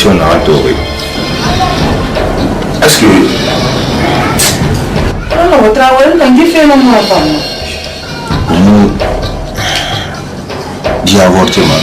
solution n'a pas trouvé. Est-ce que... Non, votre travail, on a fait un enfant. Nous... J'ai avorté, man.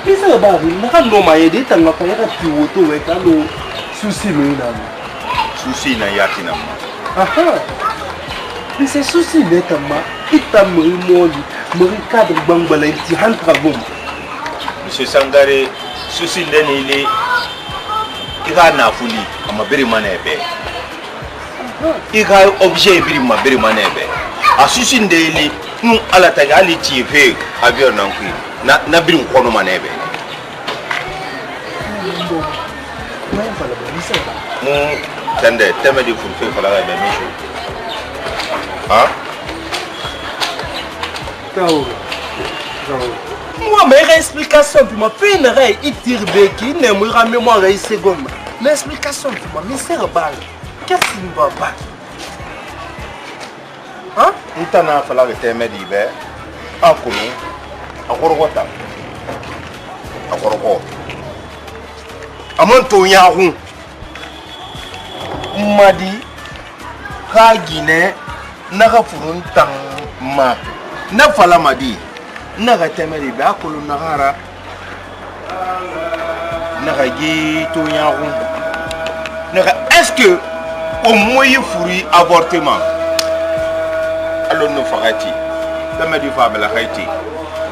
Bisa babi, nakan no maye di tanga pa yaka piwoto we kalo susi no ina. Souci na yaki na ma. Aha. Bisa susi ne tama ita muri moli, muri cadre bangbala inti hantra bom. Monsieur Sangare, souci ndeni ile ika na fuli ama biri manebe. Ika objet biri ma biri manebe. A souci ndeli nu ala tagi ali tife avion nankui. Na biri mkono manebe. Tende, teme di fulfe fala ga misho. Hein? Tao. Moi, mes explications, puis ma peine, il tire qui ne me ramène moi une seconde. L'explication, puis ma misère balle. Qu'est-ce qui ne va pas? Hein? Ntana fala ga teme di be. Akunu. Akorogota. Akorogo. Amonto yahu. Madi Kagine Naga Furun Tang Ma Nafala Madi Naga Temeri Bakulu Nagara Nagagi Toyahu Naga. Est-ce que au moyen fruit avortement alors nous farati Temeri Fabela Haiti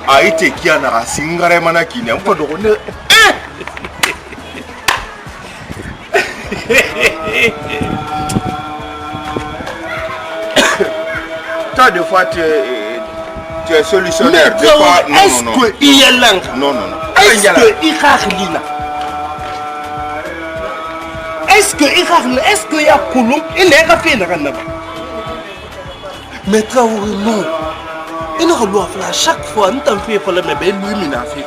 a été qui en a singare manaki n'est pas de toi des fois tu es solutionnaire. Des fois, est-ce qu'il y a langue? Non. Est-ce qu'il y a est-ce qu'il y a Koulou? Il n'est pas fait. Mais Traoré, non. Il n'a pas fait à chaque fois. Nous t'en fait pour le mébé, lui, il n'a fait que.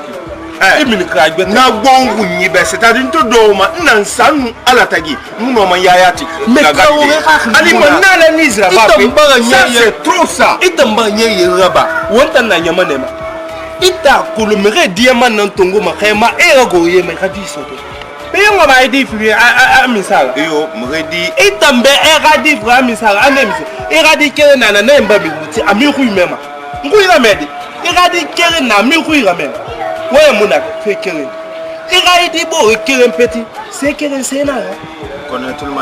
Na bongo nyibe c'est-à-dire to do ma nansanu ala tagi muno ma yayati mais Traoré ali manala nizra ba ça c'est trop ça itamba nyi raba wonta na nyama nema ita kulumere diama nan tongo ma khema e go ye ma khadi soto pe yo ba idi fi a misala yo mredi itambe e khadi fi a misala anemse e khadi kele na na mba bi muti ami khu mema nguyira medi e khadi kele na mi khu ira mema. Ouais, mon ami, fais qu'un. Il a été beau, qu'un petit. C'est qu'un sénat.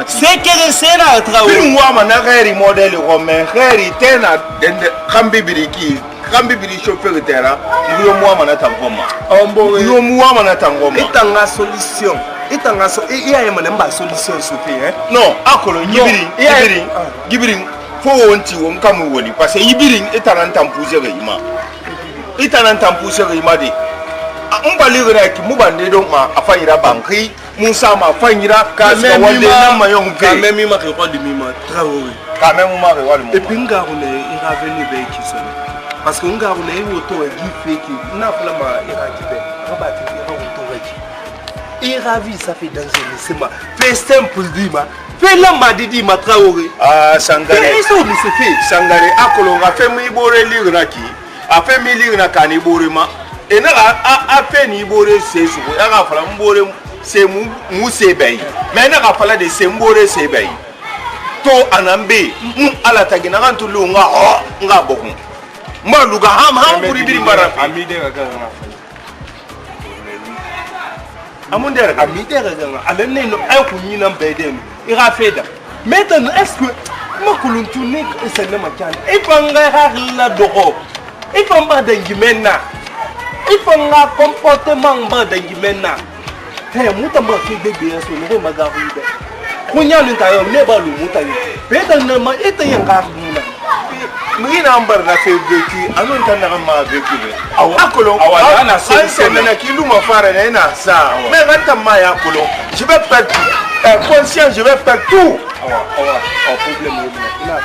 C'est qu'un sénat, Traoré. Moi, mon agréri modèle romain, réri, tena, Kambibiriki, Kambibiri chauffeur de terrain, moi, mon attangoma. Moi, mon attangoma. Et dans la solution. Et dans la solution. Il y a une solution, Sophie. Non, Akolo, Gibiring, faut on t'y on come on, parce que Gibiring est un tampouser, il est un tampouser, il m'a dit. On va lire avec Moubandé donc à Faïra Banki, Moussa ma Faïra, Kamen Mayon, Kamen Mima de Mima, Traoré. Kamen Mima et puis Ngaroune est revenu avec qui sonne. Parce que Ngaroune est auto et Guy qui n'a pas la main, il a dit, rabattu, il a auto et il ravi, ça fait dans un cinéma. Fais simple, dis-moi. Fais la Didi, ma Traoré. Ah, Sangare. C'est fait. Sangare, Akolo, a fait mi boré liraki, a fait mi lirnakani borima. Et n'a a fait ni boré c'est sous, a fallu boré c'est moussé bay. Mais n'a pas fallu de semboré c'est bay. To anambe, ala tagina tout le nga beaucoup. Moi, Luga ham pour dire bara. Amide Ragana. Amide Ragana. Alors, nous avons un coup de beden. Il a fait. Maintenant, est-ce que makuluntunik isenne makan ifanga harila doko ifamba dangimena ifanga comportement ba dangimena he muta ma fi bebe yaso ne magarude kunya nta yo ne ba lu muta yo beta na ma ita yanga kuna Mungkin ambar na fe vécu anon tan na ma vécu be akolo awala na c'est na kilu ma fara na sa mais ranta ma ya akolo je vais perdre conscience je vais perdre tout problème ina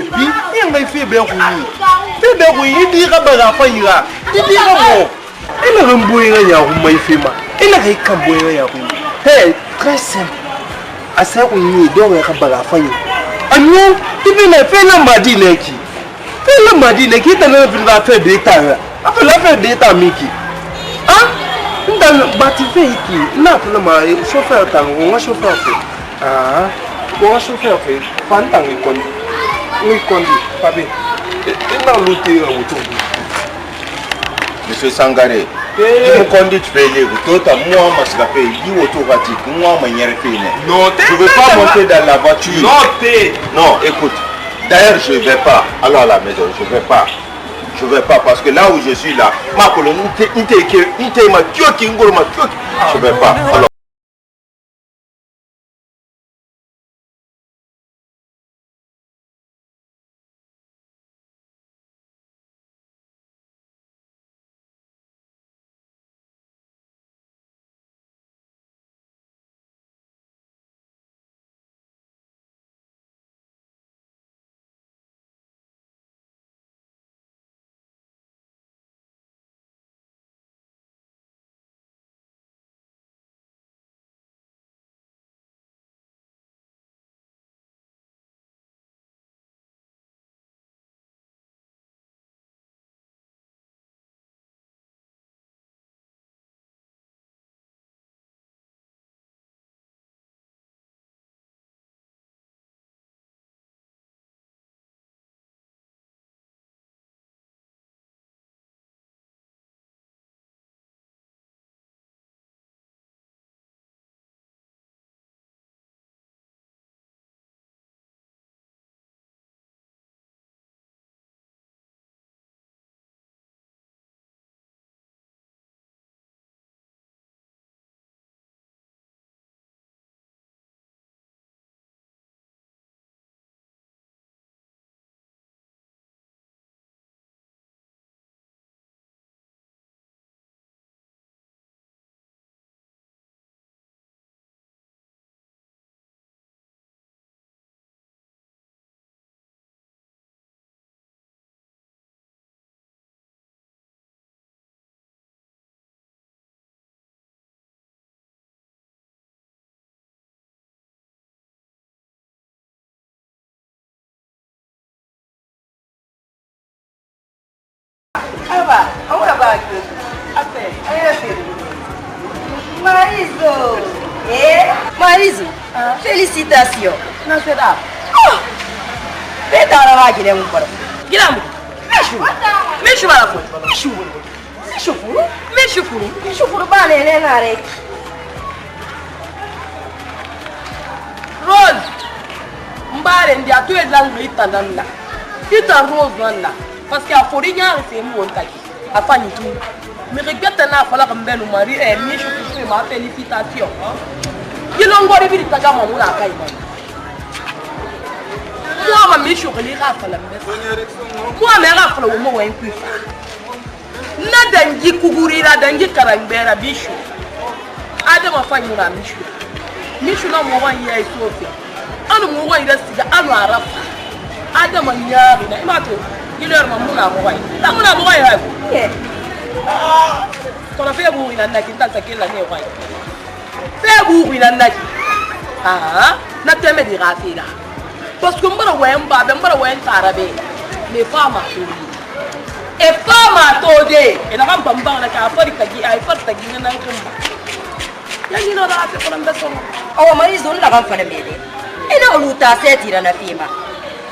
et puis il ngai fe be ko yi di ga ba fa yira di ga mo ina ramboyira ya ko mai fe ma ina kai kan boyira ya ko hey très simple asa ko ni do ga ba fa yira Anu, tu ne fais la madine qui fais la madine qui t'a la fait d'état. Après la fait d'état, Miki. Hein? Dans le bâtiment qui n'a pas le chauffeur, on va chauffeur fait. Ah, on va chauffeur fait. Pendant le conduit. Oui, conduit. Pas bien. Et dans l'outil autour. Monsieur Sangaré, tu me conduis, tu fais les routes. Toi, moi, je suis fait. Il automatique. Moi, je suis fait. Non, je ne veux pas monter dans la voiture. Non, écoute. D'ailleurs, je ne vais pas. Alors à la maison, je ne vais pas. Je ne vais pas parce que là où je suis là, je ne vais pas. Alors, Marizo, Marizo, félicitations. Non, c'est là. Oh, fais ta rava qui est mon père. Guilherme, mets-chou à la fois. Mets-chou, pas les narek. Rose, m'barre ndi atu ezangli tandanda. Ita Rose là, parce qu'il a fallu y c'est mon taki. Afani tout. Mais regarde na fala kambelu mari mets-chou ma félicitations. Yilongori bi taga mamu na kai ba. Moi ma mets-chou li rafala mbes. Moi me rafala wo mo wen ku. Na dangi kugurira dangi karambera bishu. Adama fanyu na mishu. Mishu na mo wan yi Ethiopia. Anu mo wan yi siga anu arafa. Adama nyaari na imato. Giler ma muna mo wan. La muna mo wan ya. Kona fe bu ina ndaki ntanta kila ne wan. Fe bu ina ndaki. Ah, na teme di rafila. Parce que mbara wan ba be mbara wan tarabe. Les femmes et femme à todé et la femme bamba na ka fari tagi ay far tagi na kumba ya ni no da fe ko lambe so o mari zon la kan fa mele ina uluta setira na fima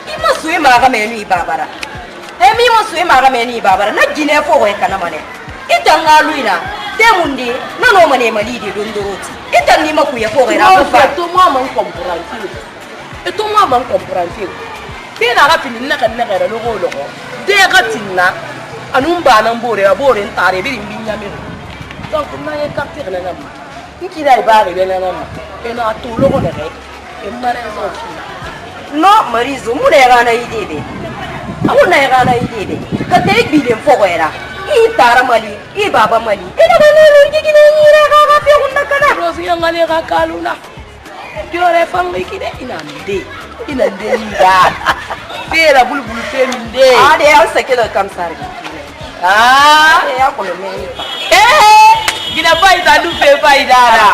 ima suwe ma ga menu ibabara e mi mo suwe ma ga menu ibabara na gine fo ko kana mane ita ngaluina temundi na no mane malidi dondoroti ita ni maku ya fo ga ra fa to mo man comprendre et toi moi m'en comprends bien à la fin n'a qu'à n'a qu'à le rôle des ratina anum banam bore ntare bi mbinya mi donc na ye carte na nam qui dai ba re na nam et na to lo ko ne e mare so no marizo mu ne ga na idede mu ne ga na idede ka te bi den fo era I tara mali I baba mali ina ba ne ni gine ni ra ga pe hunna kana rosi ngale ga kaluna diore fammi kide ina de da fera bulbul feminde ah de ya sake da kamsar ya ko me ni pa gina faida du fe faida da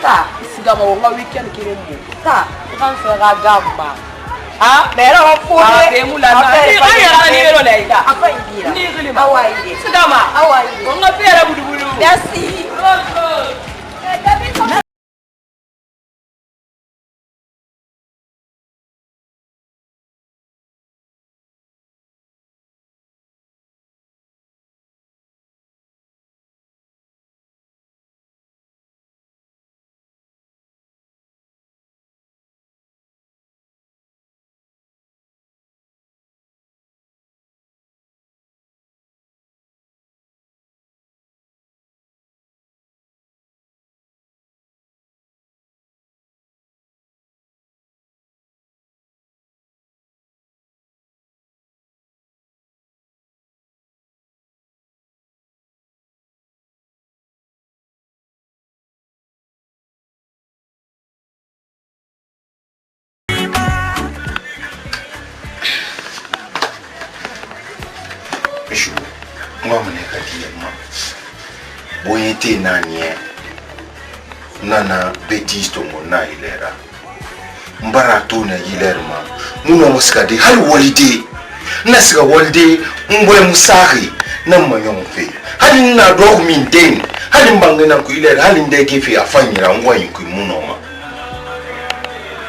ta siga mo nga weekend kire mo ta kan se ga gamba pero fude be mula na ni ya ni ro le ida apa idira ni gili ma awai de siga ma awai de nga fera bulbulu merci boyete nanie nana betis to mona ilera mbara to na ilerma muno muskade hal walide nasga walde mboy musahi nan manyon fe halin na do min den halin bangana ku ilera halin de ke fi afanyira ngwan ku muno ma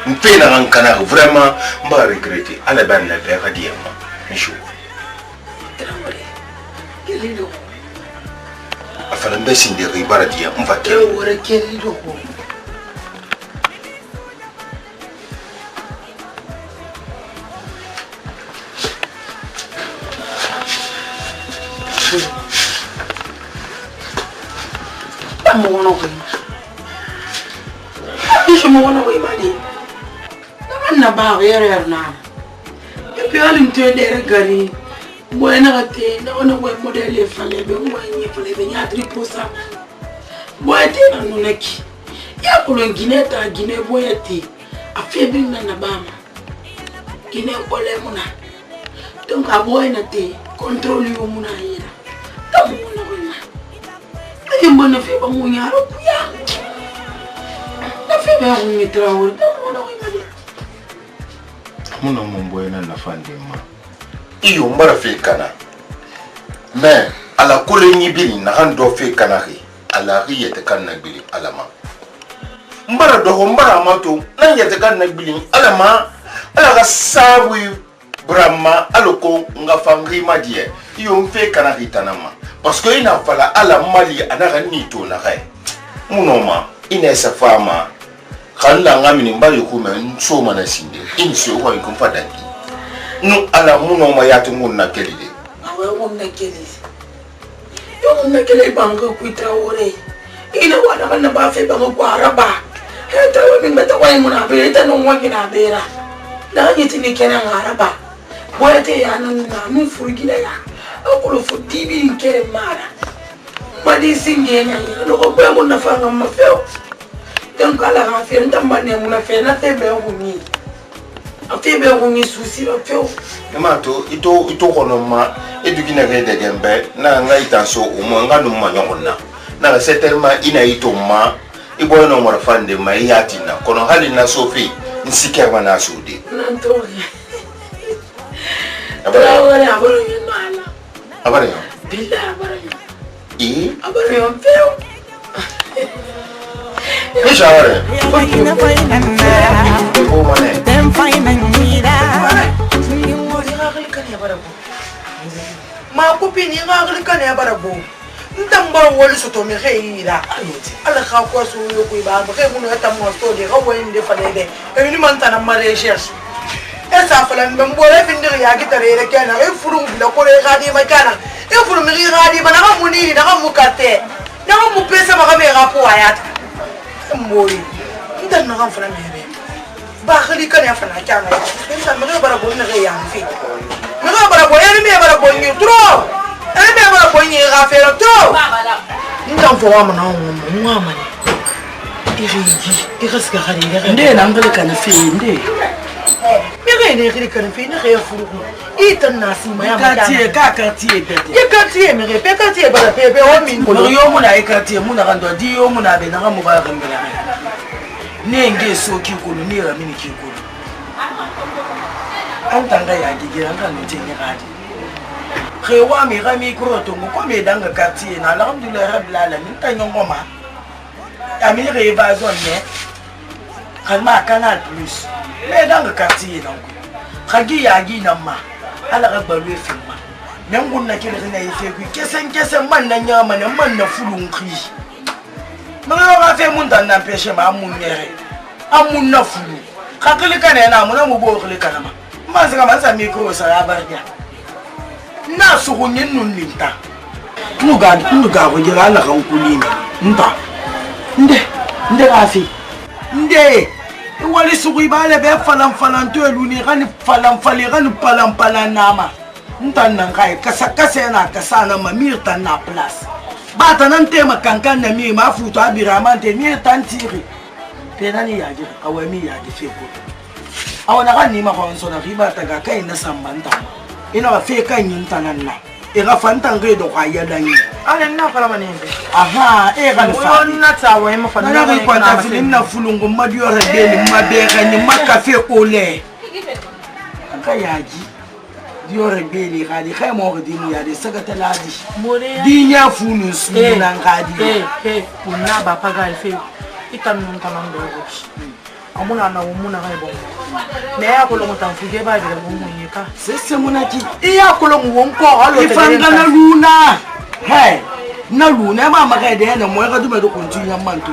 mpe na rankana vraiment mba regretter ala ban na be hadiyama mishu Querido. Afala mbesi ndi ribara dia mva ke. Ora querido. Vamos no güey. Eso me voy a güey mali. Na ba ver na. E pior entender gari. Buena gati na ona we model fale be ngwanyi fale be nya 3%. Boyete na nuneki. Ya kulo gineta gine boyete. Afebi na bama. Gine kole muna. Donc a boyena te contrôle yo muna yira. Tamu na wena. Ayi mbona fe ba munyaro kuya. Na fe ba unyitrawo tamu na wena. Muna mboyena na fandema. Iyo mbara fe kana mais ala kole nyibili na hando fe kana ri ala ri yete kana bili alama mbara do mbara mato na yete kana bili alama ala ga sabu brahma aloko nga fangri madie iyo mfe kana ri tanama parce que ina fala ala mali anaka nito na kai munoma ina sa fama khalla ngamini mbali kuma nsoma na sinde inso wa ikumfa dangi no ala muno ma yatu munna kelide awe munna kelide yo munna kelide banga kuita ore ina wana kana ba fe banga kwa araba eta we meta kwa muna be eta no mwa kina bera na yiti ni kena araba boyete ya na mu furigila ya akolo fudibi nkere mara madi singenya no ko be munna fanga mafeo donc ala ga fe ndambane munna fe na tebe ngumi afebe ngumi susi ba feo emato ito konoma edugina gede gembe na nga itanso umo nga numa nyongona na certainement ina ito ma ibo no mora fande ma yatina kono hali na sofi nsike bana sudi nantori abara abara yinala abara yo billa abara yo abara yo feo nisha abara ma copine nga agli kane barabo Ndamba wole soto me reira. Ala ka kwa so yo ko ba ba ke mu no ta mo so de ga wende falebe. E ni man tan ma recherche. Esa fala mbe mbole findir ya gitarere kana e furu bila ko re ga di ma kana. E furu mi ga di ba na mu ni na ga mu kate. Na ga mu pesa ba ga me ga po ayata. Mbori. Ndan na ga fala me be. Ba khali kan ya fala kana. Ndan me ga bara ko na ga ya fi. Me ga bara ko ya ni me bara ko ni tro. Ebe ba bonye rafelo to. Ndan fo wa mana ngwa mane. Irigi, iraska khali. Nde na ngale kana fi nde. Mire ne khali kana fi ne re furu. Itan nasima ya mata. Quartier dede. Ye quartier me repe quartier ba pepe o min. Ko yo mu na e quartier mu na kando di yo mu na be na ga mu ba gambela. Ne nge so ki ko ni ra mini ki ko. Antanga ya gige anga no tenye gadi. Rewa mi rami kroto mo ko me danga quartier na alhamdulillah rabbil alamin ta nyongoma ami reva zone ne kalma canal plus me danga quartier na ko khagi ya gi na ma ala ga balwe filma men gunna kile na yife ku kesen man na nyama ne man na fulun kri manga ga fe mun dan na peshe ma mun nere amun na fulu khakile kana na mun na mo bo khile kana ma saka ma sa mi ko sa ya barja na sugu nyin ninta nuga ko jira la kan kuli ne nta nde rafi nde wali sugu ibale be falan to eluni kan falan palan nama nta nan kai kasa na kasa na mamir tan na place ba ta nan te makankan na mi ma futo abiraman te mi tan tiri pe nani ya ji awami ya ji fe ko awana kan ni ma ko so na riba ta ga kai na sambanta ina fe kan yin tananna e ga fantan ga do ka ya dan yi ala na fara manende aha e ga fa na ta wa ma fa na ga ko ta filin na fulungu madiyo rebe ni mabe ga ni makafe ole ka yaji diyo rebe ni ga di kai mo ga di mu ya de saka ta ladi di nya funu su nan ga di kunna ba pa ga fe itan mun tanan do amuna na umuna ga bo me ya ko lo mutamfuge ba dire mu yeka sese munati iya ko lo mu wonko alo te ifanga na luna he na luna ma maga de na mo ga dume do kuntunya mantu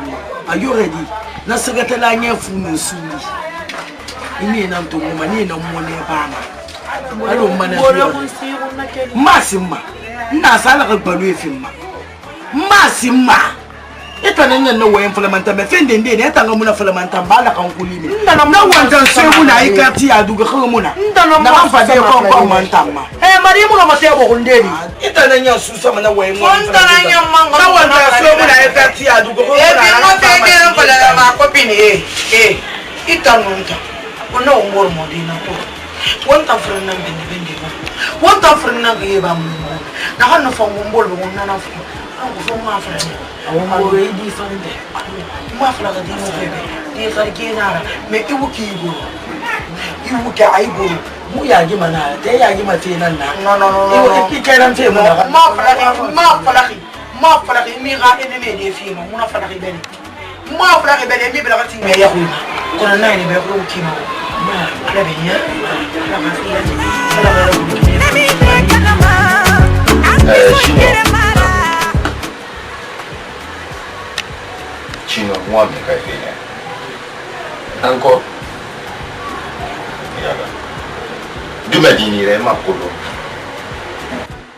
are you ready na sagata la nya funu suni ini na nto mo mani na mo ne ba ma alo mana masimma na sala ga balu efimma masimma ita nan nan wayan fulamanta me fende ne ta ga muna fulamanta ba la kan kuli ne na wancan sai muna yi kati a duga kan muna na kan fa dai ko manta ma mari mu ga mate bo hunde ni ita nan yan su sama na wayan mun ta nan yan man na wancan sai muna yi kati a duga kan muna na fa dai ran fala ma ko pini ita nun ta wannan umur modina ko wanta furan nan bende ba wanta furan nan ga ba mu na kan na fa mun bol bo na fa ko ma furan awon ore di fande ma fala ga di mo bebe di farke na me iwu ki iwu ka aibo mu ya ji mana te ya ji mate nan na no iwu ki kenan te mu ma fala mi ga ene me de fi mo na fala ga bene ma fala ga bene mi bela ga ti me ya ku ko na ni be ko ki mo ma ala be ya ala ma fi ya ala ba Chino, moi, mais qu'à faire. Encore. Du me dire, ma colo.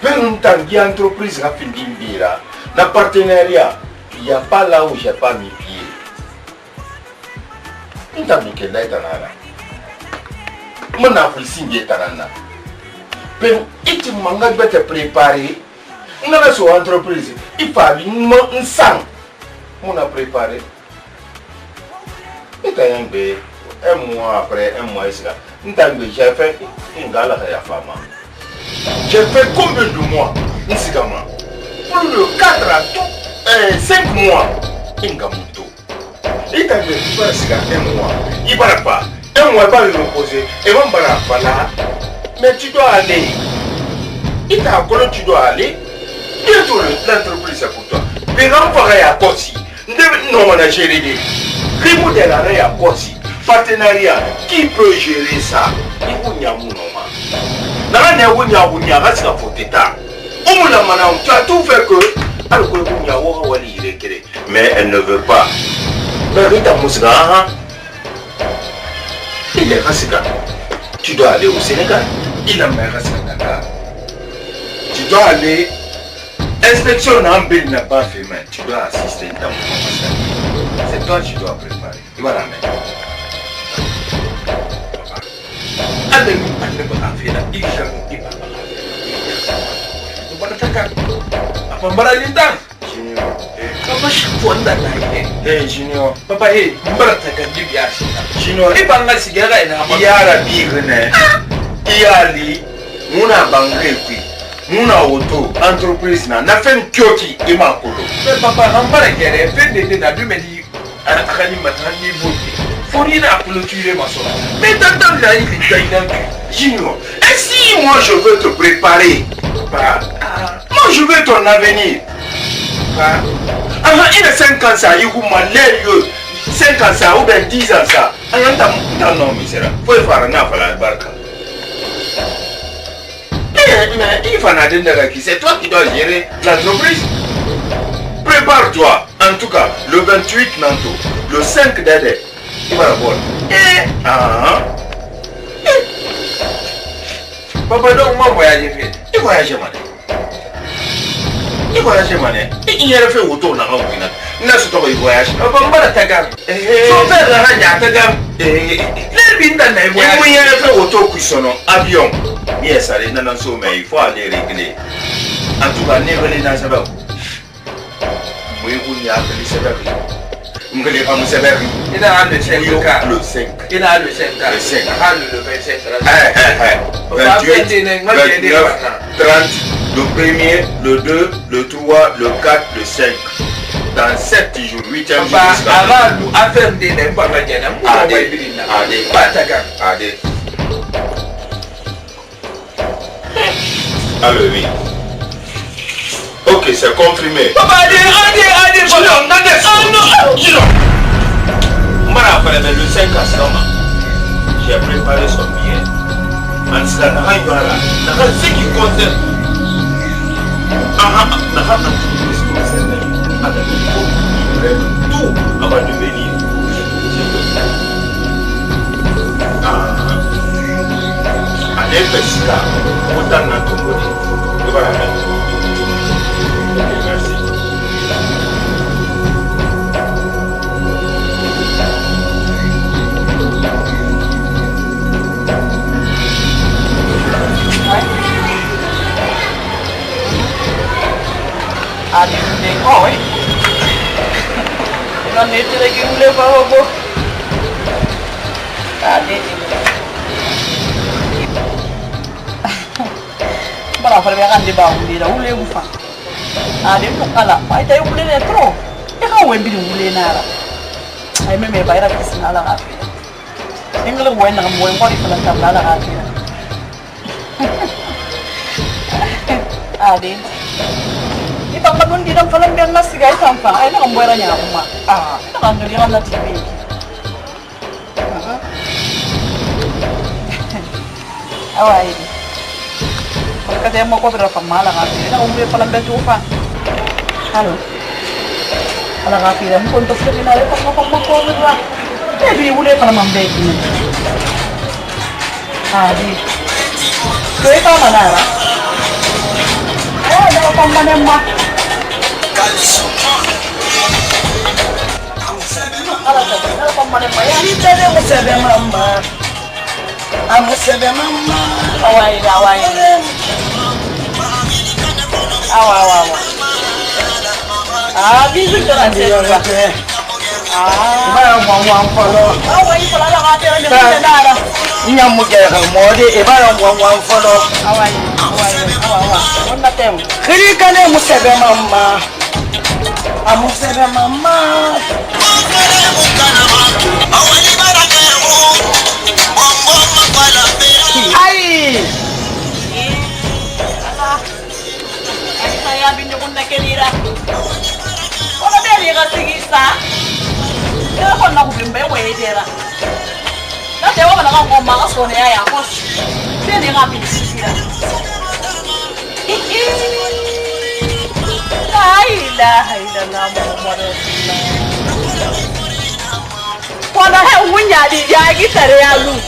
Per un temps d'entreprise a fait d'Imbira, la partenariat, il n'y a pas là où j'ai pas mis pied. Il t'a mis que là, mon affaire signe tanana. Per il te manque de te préparer. On a sur entreprise, il faut un sang. On a préparé. Et un mois après, un mois ici, j'ai fait une gala à la femme. J'ai fait combien de mois ici? Pour le 4 à 5 mois, une gamuto. Et t'as fait un mois. Il va pas. Un mois, il va me reposer. Et on va pas là. Mais tu dois aller. Il t'a collé, tu dois aller. Bientôt l'entreprise est pour toi. Mais on va aller à Kossi. Non, on a géré des remodèles à Kossi. Partenariat. Qui peut gérer ça? Il n'y a pas de tu as tout fait que Mais elle ne veut pas. Mais Rita Moussga, il est Rassika. Tu dois aller au Sénégal. Il a mis Rassika. Tu dois aller. Inspection en Bill n'a pas fait, mais tu dois assister dans mon ambassade. C'est toi qui dois préparer. Tu vas la mettre. Allez, il Junior. Papa, hey, Junior, et par la cigarette, il y a la bigre, il y a les Mouna Bangré, Mouna Auto, entreprise, n'a fait une kyoki et ma colo. Mais papa, on va la guerre, fait des dés à 2 médis à la Kalimatani Bouti. Faut rien à clôturer ma soeur. Mais t'entends là, il est Junior, et si moi je veux te préparer, moi je veux ton avenir. Il a 5 ans ça, il m'a l'air 5 ans ça ou bien 10 ans ça. Non, misérable. Faut faire un affaire à la barque. Mais il faut en attendre qui c'est toi qui dois gérer l'entreprise. Prépare-toi. En tout cas, le 28 Nanto, le 5 d'Adé, il va voir. Papa, donc moi voyager vite. Il voyage mal. Il voyage mané. Il y a fait autour de la route. N'a pas de voyage. On va pas t'attendre. Son père n'a rien t'attendre. Les bins dans les voyages. Il y a fait autour qui sonne avion. Bien ça, les nanas sont mais il faut aller régler. En tout cas, ne venez dans ce bas. Oui, vous n'y avez pas les sévères. Vous n'avez pas les sévères. Il a le 5. Le 5. Il a le 5. Le 5. Le 27. 28, 29, 30. Le 1er, le 2, le 3, le 4, le 5. Dans 7 jours, 8e jour. Avant, nous avons des n'importe quoi. Allez. Allez, oui. Ok, c'est confirmé. Papa, allez. Le 5 à Sama. J'ai préparé son billet. En ce qui concerne. Tout avant de venir. Allez, Pesca, autant dans ton body. Tu vas la mettre. Merci. Allez, oh oui. On est régulier, Papa. Allez. Bara fara be kan di ba wuli la wuli mu fa. Allez, pour kala. Ay tay wuli ne trop. E ka wembi wuli na la. Ay me bayra kisna la gafi. Ingala wena mo en body fala tam la gafi. Allez. Ibang kanun di dang falang biang nasi guys sampa. Ay na kambuera nya kuma. Ina kan ngeli kan na TV. Awai. Kasi mo ko pero pamala ka. Ina umbe falang biang tufa. Halo. Ala ka pila mo kontok sa pinale pag mapagmako ba. Eh bili ule para mambe ni. Di. Kaya pa manara. Ada pemanen mak. Ada pemanen mak. Ini tadi musebe mama. Musebe mama. Awai. Awa. Bisu jalan juga. Ibarat buang follow. Awai follow lah kata ni ada. Ini yang mungkin mode. Ibarat buang follow. Awai. Ona tem. Kiri kane musebe mama. Musebe mama. Ai. Saya binyo kunda kelira. Ona beli gasigisa. Kaya ko na kubimbe wedera. Nate wa kana ngoma kasone ya ko. Beli ngapi sisira. La ilaha illallah Muhammadur Rasulullah. Quando é um dia de dia que terei a luz.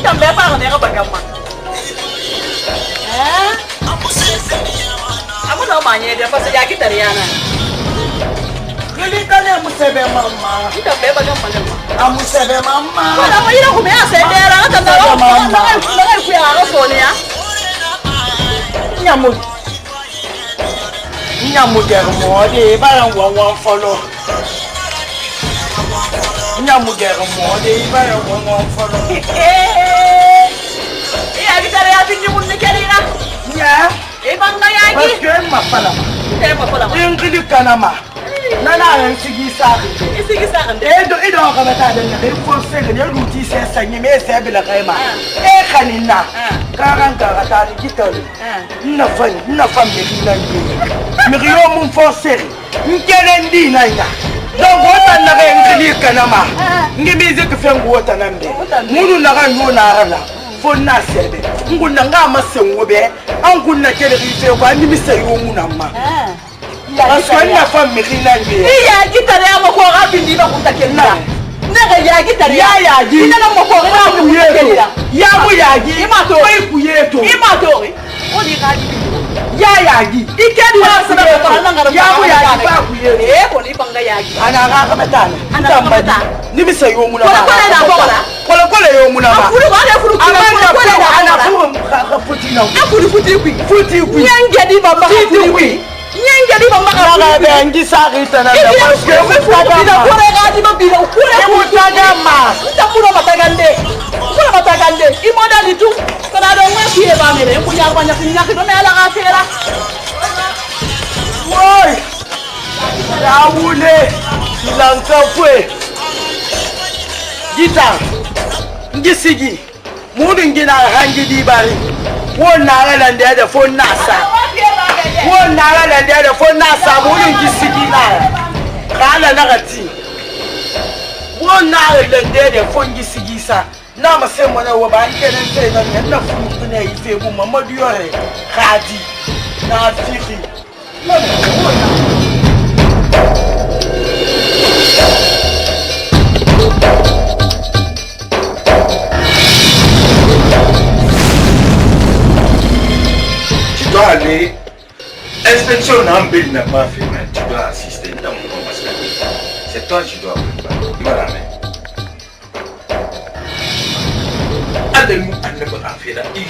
Também para onde é que vai chamar? Aku nak banyak dia pasal dia kita Riana. Kali kali aku sebe mama. Kita beba macam mana? Aku sebe mama. Kalau aku ini aku biasa sendiri, aku tak tahu. Nak aku yang aku soalnya. Nyamuk. Nyamuk dia mode, barang wang follow. Nyamuk dia mode, barang wang follow. Iya kita Riana tinggi pun nikahnya. Ya. Ibang na yagi. Bakit mapalama? Hindi mapalama. Yung kilig ka naman. Nanalang sige sa akin. Sige sa akin. Ito ako kamatadan niya. Kaya po sa kanya, ruti siya sa inyo. May sabi lang kayo ma. Kanina. Karang karatari kita rin. Nafan mekinan niya. Mekiyo mong forcer. Hindi na niya. Donc watan na kayo yung kilig ka naman. Hindi bizi ka fiyang watan namin. Munu na kayo na arala. Fonna sebe nguna ngama sengobe anguna kele rife kwa ni misayo munama parce que na femme mirina ngi iya gitare amako rabindi ba kutakella naga ya gitare ya yaji ina na mako ra kutakella ya mu yaji imato kai kuyeto imato odi gaji ya yaji ikedi wa sana ko ngara ya mu yaji ba kuyeto ko ni banga yaji ana ga kamatana ana kamata ni misayo munama kola yo munama afuru ba afuru ana futi na afuru futi ku nyange di bamba futi ku nyange di bamba ka ga ngi sari tana da parce que ida kore ga di babila kore ku taga ma takuro matagande imoda di tu kana do ngwe ki e ba mere ku nya kwanya kinya kido mela ga fera woi ya wule lanka kwe gita ngisigi mudun gina hangi di bari wonna ala nda da fon nasa wonna ala nda da fon nasa mudun gisigi na kala na gati wonna ala nda da fon gisigi sa na ma sai mo na wa ba kenan sai na fu ne ife bu mamadu yore khadi na fiki Tu dois aller. Inspection Nambil n'a pas fait, mais tu dois assister dans mon nom parce que c'est toi qui dois préparer. Tu vas la mettre. Allez-nous, allez-nous, affaire, il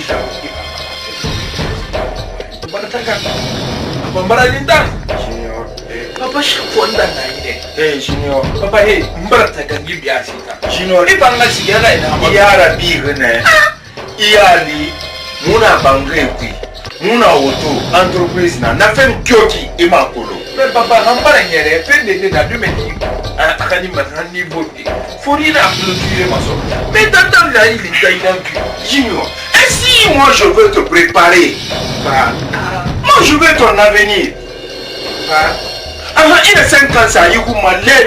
Junior, Papa shafon da na ide. Junior. Papa hey, mbarata kan gibi asita. Junior, Iban na sigara ina ama. iyara bigene. Iyali muna bangrepi. Muna auto entreprise na fem kyoki imakolo. Mais papa hambara nyere pende na dumeni. Akani matran niveau de. Fori na clôturer ma so. Mais dans la il est dans Junior, et si moi je veux te préparer, moi je veux ton avenir. Il est 5 ans ça, il m'a l'air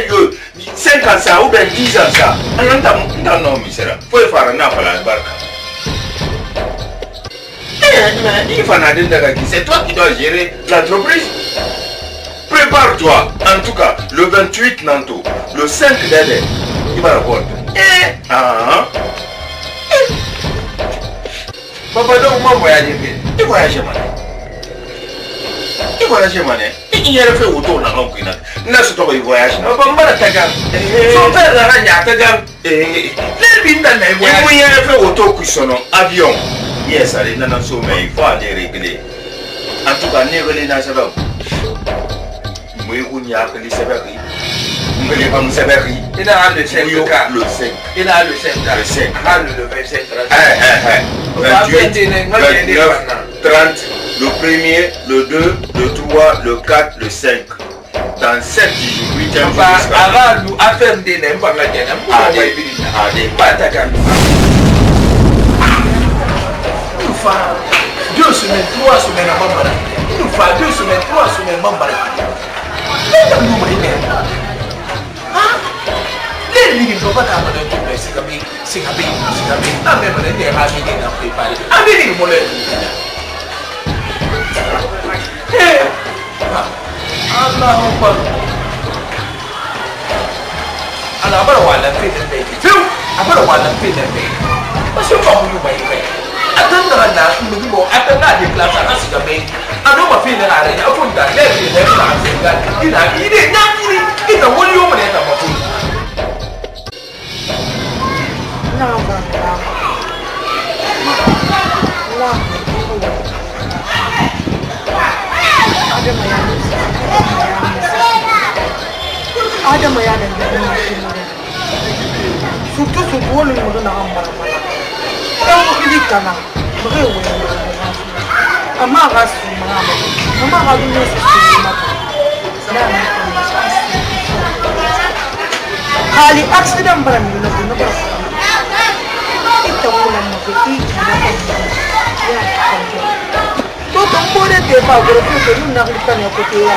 5 ans ça ou bien 10 ans ça. Non, misère. Faut faire un appel à la barque. C'est toi qui dois gérer l'entreprise. Prépare-toi. En tout cas, le 28 Nanto, le 5 d'année, il va revoir. Papa donc moi voyager. Il voyage mané. Il voyage mané. Il y a fait autour dans l'encre. N'a ce toi il voyage. Papa mbara taga. Son père la ranya taga. Les binda na voyage. Il y a fait autour cuisson avion. Yes, allez dans le sommet, il faut aller régler. En tout cas, ne régler dans ce bas. Moi, on y a appelé Séveri. On ne pas Séveri. Il a le 5 cas. Le 5. Il a le 5 cas. Le 5. Ah, le 25 28, 29, 30, le 1er, le 2, le 3, le 4, le 5. Dans 7 jours, 8 jours. Avant, nous affaire de n'importe quel. Pas ta gamme. 2 semaines, 3 semaines à Bambara. Il nous faut 2 semaines, 3 semaines à Bambara. Les lignes ne sont pas capables de trouver. C'est comme ah, même les ramener dans préparer. Ah, mais les mollets. Allahu Akbar. Ana bara wala fete be. Fiu, abara wala fete be. Basu ba mu bai bai. Atan da na mu go atan na de class ana siga be. Ano ma fete na re afun da le fete na siga. Ina ide na ide ida woni yo mu ne ta ba fu. Na ba. Wa. Ada maya dan surtout wala mo na amara mala tawo kilika na brewe ama rasu mama ga dinyo sa mata hali accident bara mi no bara ita wala mo ke ya to mbore te ba goro ko na kilika ne ko te ya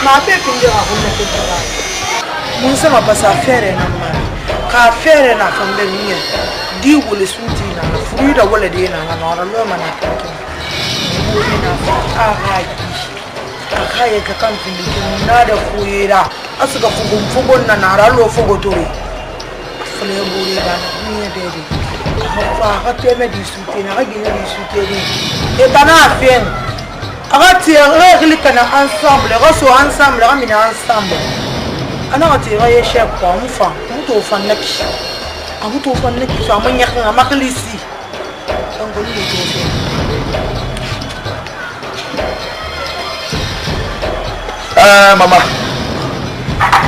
ma pe pinja ko na te ba mun sama ba sa fere na ma ka fere na fambe niya di wole suti na fruida wala de na na lo ma na ka ni na akaye ka kan fili na da fuira asuka fugun na na ralo fugo tori fule buri ba ni de de fa ka teme di suti na ga di suti ni e bana fen aga ti règle kana ensemble ga so ensemble ga mina ensemble ana ga ti ga ye chef kwa mfa muto fa naki amuto fa naki so amanya kan amaklisi ngo ni to fe mama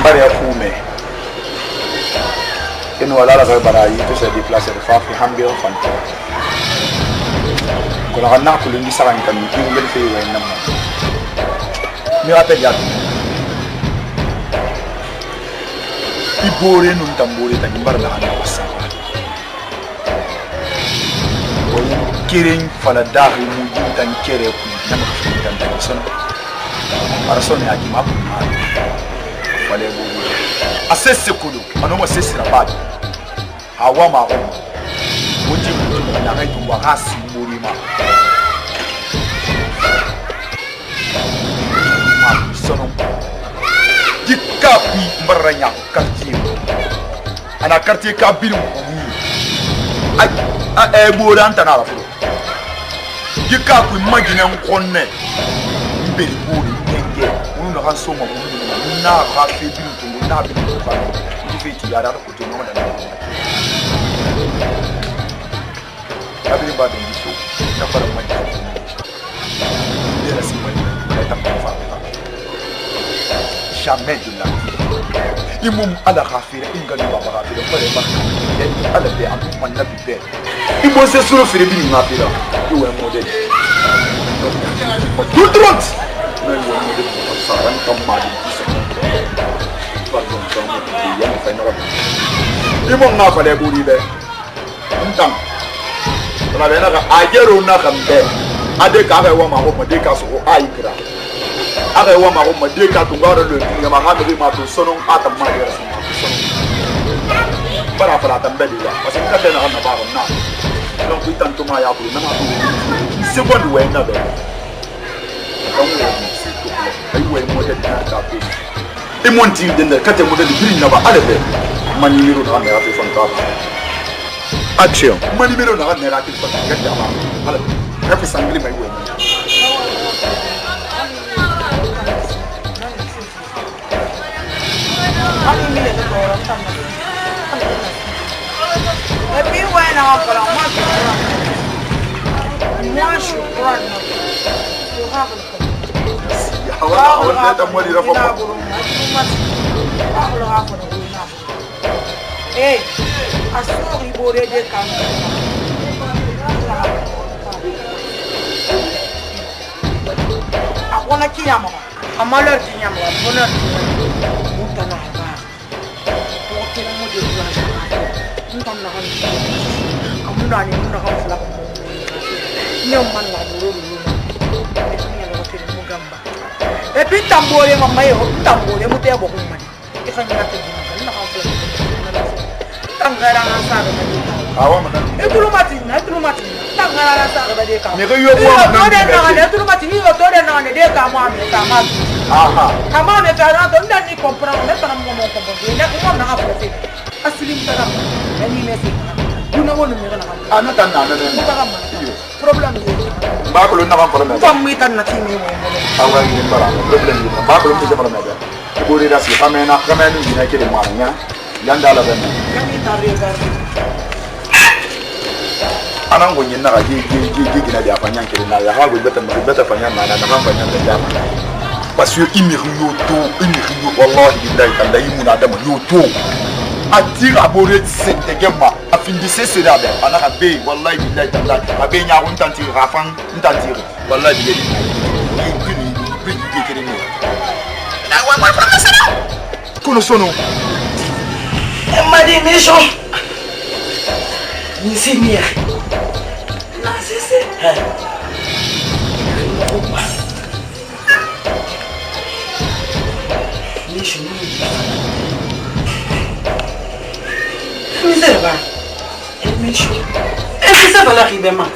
bari akume ino wala la barayi to se déplacer de fa fi hambe on fanta ko la na ko ndi saran kan ni ngel fe way nam mi ate ya ibore nun tambore tan bar da ana wasa ko kirin fala dahi mu tan kere ku nam ko tan tan son arasoni akima ku ma wale bu asese kudu anoma sese rabadi hawa ma ho munji na ga tu wa hasi muri ma sono dikka ku mbaranya quartier ana quartier ka bilu ai bo ran tan ala fu dikka ku magina konne mbeli buri ngenge unu na hanso ma na ha fi bilu to na bilu to fa ni fi ti ara ko to no da abi ba den so na fara ma ta ni la simba ni ta fa jamais de la vie imum ala khafira ingali baba khafira pare ba yani ala be amu man nabi be imo se suro fere bi ni ngafira iwe model tout droit na iwe model ko saran kam ma di ba don ko mo di yan fa na ba imo na fa le buri be ntam na be na ka ajero na ka be ade ka ba wa ma ko de ka so ai kra aga wa ma ko ma de ka tungara le ni ma ha me ma to sono ata ma de sono para tambali wa parce que kada na ba na donc itan to ma ya bu na ma to second we na be donc ai we mo de na ka pe e monti de ka te mo de biri na ba ale be mani miro na na fe fanta action mani miro na na ka fanta ga da ma ale ka fe sangli mai we et puis ouais non voilà moi je crois hey asuri bore de kan akona kiyama amaleur kiyama bonheur mutana ba ko mo de na kan amuna ni na kan fala nyom man na duro ni ni na ko mu gamba e puis tambore mama yo tambore mu te bo ko man e fa nyata di na kan fala tangara na sa do awa man e tulu matina Mais que yo bois non de tout matin yo to de non de ka moi me ka ma aha kama me fa na to ndani comprendre me para mo comprendre ne ko na ka fait asili mtaka ni mesi kuna wonu me na ka ana tan na problème ba ko na kan problème ko mi tan na ti mi mo awa ni bara problème ni ba ko mi je problème da ko ri da si kamena ni na ke de ma nya yanda la ben kami tare gar anan go nyin na ga ji gina da fanyan ke na ya ha go beta fanyan na kan fanyan da jama parce que imiri wallahi billahi kan da yimuna da yoto atira bore sentegema afindise serabe anaka be wallahi billahi taala abe nya ko ntantiri rafan ntantiri wallahi billahi ni na wa ma professeur kono sono madi mission ni senior na sese mission Miserva. Et Michou. Et si ça va l'arriver, ma.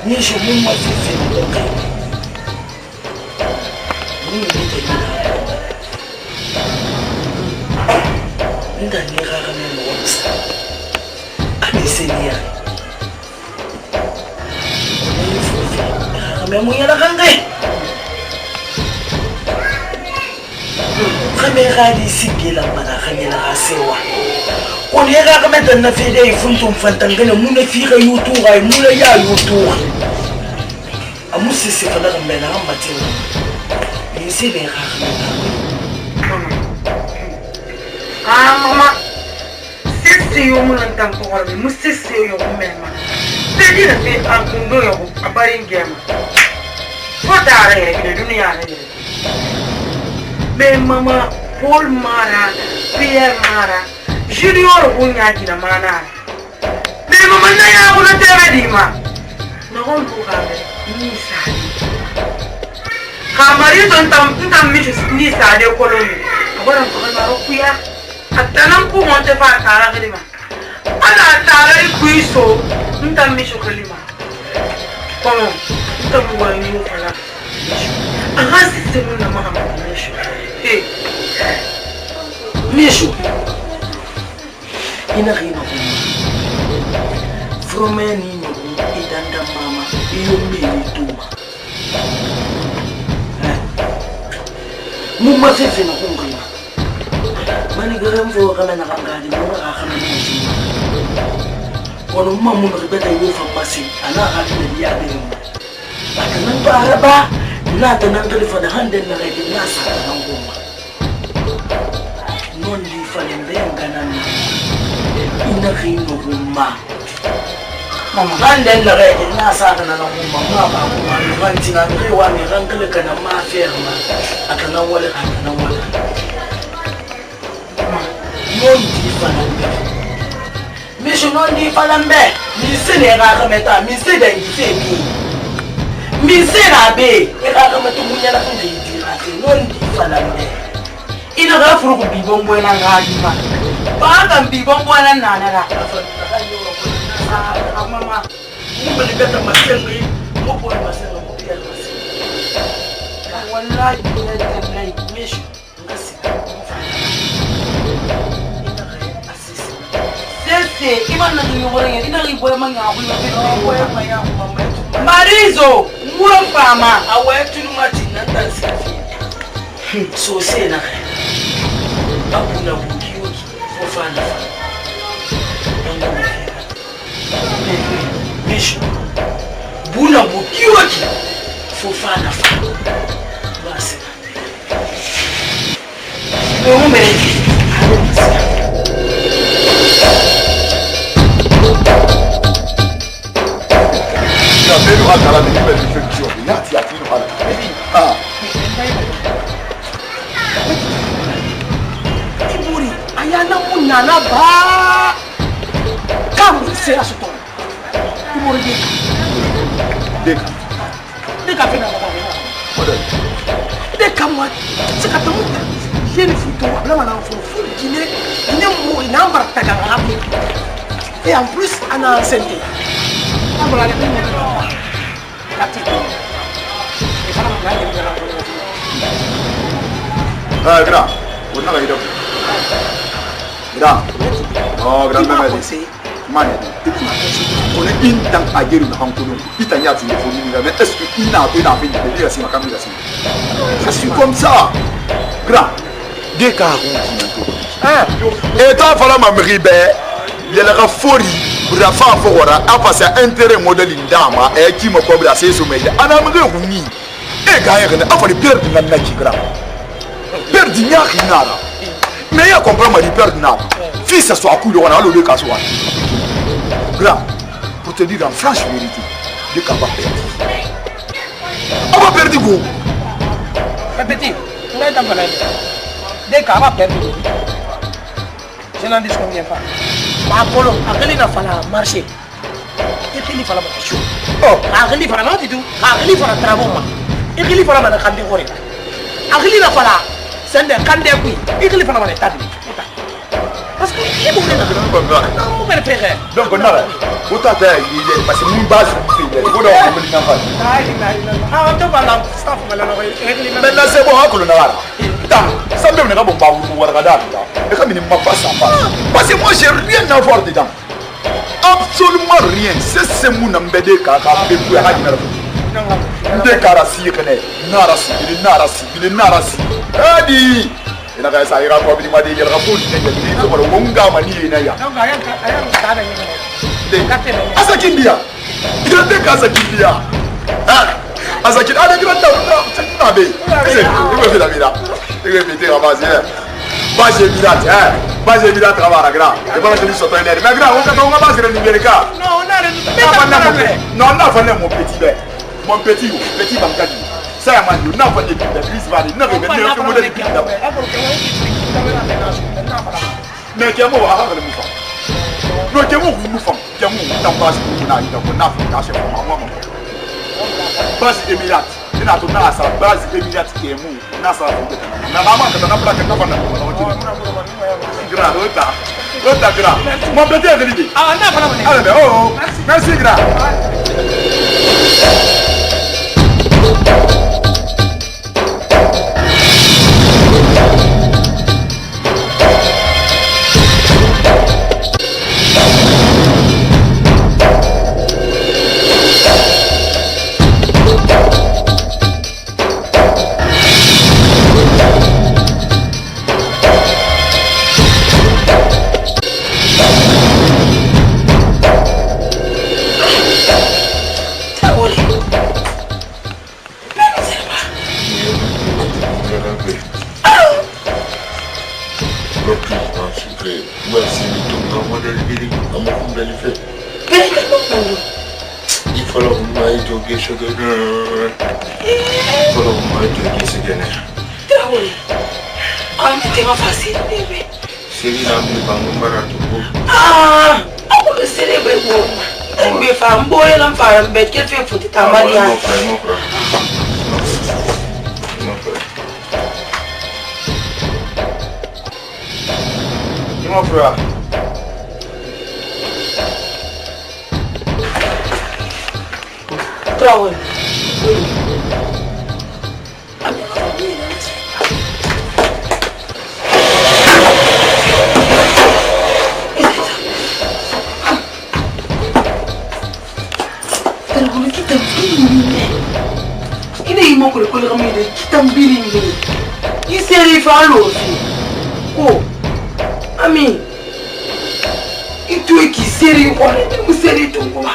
Michou, moi, c'est fait. On est rarement dans la fête et font ton fantangane, mon fille YouTube, et mon ya YouTube. À moi, c'est pas dans le même matin. Et c'est bien rarement. Ah, maman, c'est yo mon entend pour moi, mais c'est yo même. C'est dire que un condo yo, à Paris game. Faut t'arrêter, le dunia. Mais maman, Paul Mara, Pierre Mara. Junior bunya kina mana ne mama na ya ko tebe di ma na hon ko ka be ni sa kamari don tam mi ni sa de ko lo ni agora ko na ro kuya atanan ko mo te fa tara ke di ma ana tara ku iso ntam mi shokolima ko ntam ko ni ko fala aha sistemu na mama misho misho ina rima vraiment ni no idanda mama iyo meni tuma mumma fefe na kungrima mani garam fo kama na kangadi mo ka kama ni kono mamu no beta yo fa pasi ana ka ni ya de atanan ba araba na tanan kalifa da handen na rege na sa nan goma non li fa lembe ngana ina rino gumma mama handen na rege na sa nan goma ma ba kuma ni ranti na rewa ni rankale kana ma ferma atanan wala non di fa lembe mais je non di fa lembe mi se ne ga kameta mi se da ngi fe mi se na be e ga kameta munya na kunde di ate non di fa lembe ina ga furu ku bi bombo na ga di ma ba ga bi bombo na na ra mama mu bali beta ma sengi mo po ma sengi mo pia ma wallahi ina da ngai meshu ngasi sese iban na ngi wora ya ina ri boy ma nga ku boy ma ya marizo muwan fama awaye tunu mati nan dan safi sosai na kai abu na bukiyo ko fana mishu buna bukiyo ki fo fana basi no me ya pelo akala de pelo infection ya ti atino ala ah Iburi ayana munana ba kamu sera soto Iburi deka fina ba oda deka mo sekata mu yeni futo abla mana fu kine ine mo ina barta ga rapi et en plus ana enceinte abla le Ah, grand. On a gagné. Grand. Oh, grand mère. Mane. On est une tant à guérir le hankoulou. Pitania, tu ne faut pas mais est-ce que tu n'as pas d'envie de dire à ma caméra? Je suis comme ça. Grand. Des cas et tant voilà ma mribe. Il y a la folie. La femme pour a passé intérêt modèle d'ama et qui me cobra ses sommeils. Anam réuni. Et gagne, a fallu perdre la nakigra. Perdre Nara. Mais il y a compris ma perdre Nara. Fils à soi, coup de on a le cas soit. Grand, pour te dire en franche vérité, de cas va perdre. On va perdre vous. Petit, on est dans le des cas va perdre. Je n'en dis combien pas. Ma polo, il n'a pas marché. Il n'a pas marché. Oh, il n'a pas marché du tout. Il n'a pas travaillé. Il n'a pas marché quand il n'a pas marché. C'est un candidat qui il n'a pas marché. Parce que il est bon. Donc on a autant de parce que mon base c'est bon on va maintenant c'est bon que l'on a ça même n'est pas bon pour vous regarder et comme il ne m'a pas ça parce que moi j'ai rien à voir dedans absolument rien c'est mon embêté car avec vous à dire de karasi kene narasi adi ina ga sai ra ko bi ma de yel rapol ne ga ni ko ro nga ma ni na ya donc ayan ta da ni de katte asa kindia ida de ka asa kindia asa kindia ala gira ta na be c'est il veut la vida il veut péter la base base vida travara gra e ba de so to ne mais gra on ka base de numérique non on a non na fa ne mon petit bankadi ça y a mal, n'a pas de crise valide, n'a pas de modèle. Mais qui a mot à la moufa. Non, qui a mot, moufa, qui a mot, dans base pour n'a caché pour moi. Base émirate, il n'a pas sa base émirate qui est mou, n'a sa n'a maman que n'a pas que n'a pas grand. Mon petit est venu. Ah, n'a pas. Oh, merci grand. Bet que fait foutre ta Maria. Mon frère. Travel. Oh, ami, itu qui sérieux, on est sérieux tout quoi.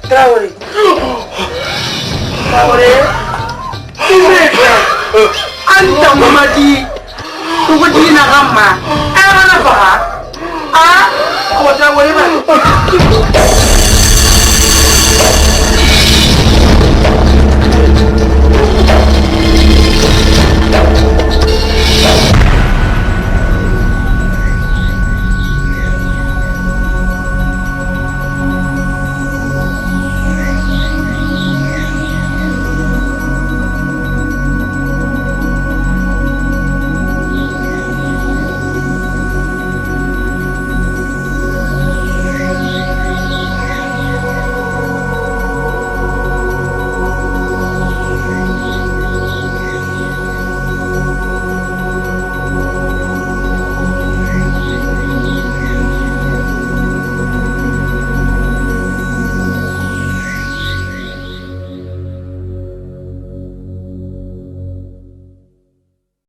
Traoré. anta mamadi ko dina gamma ana baha a ko ta wori ba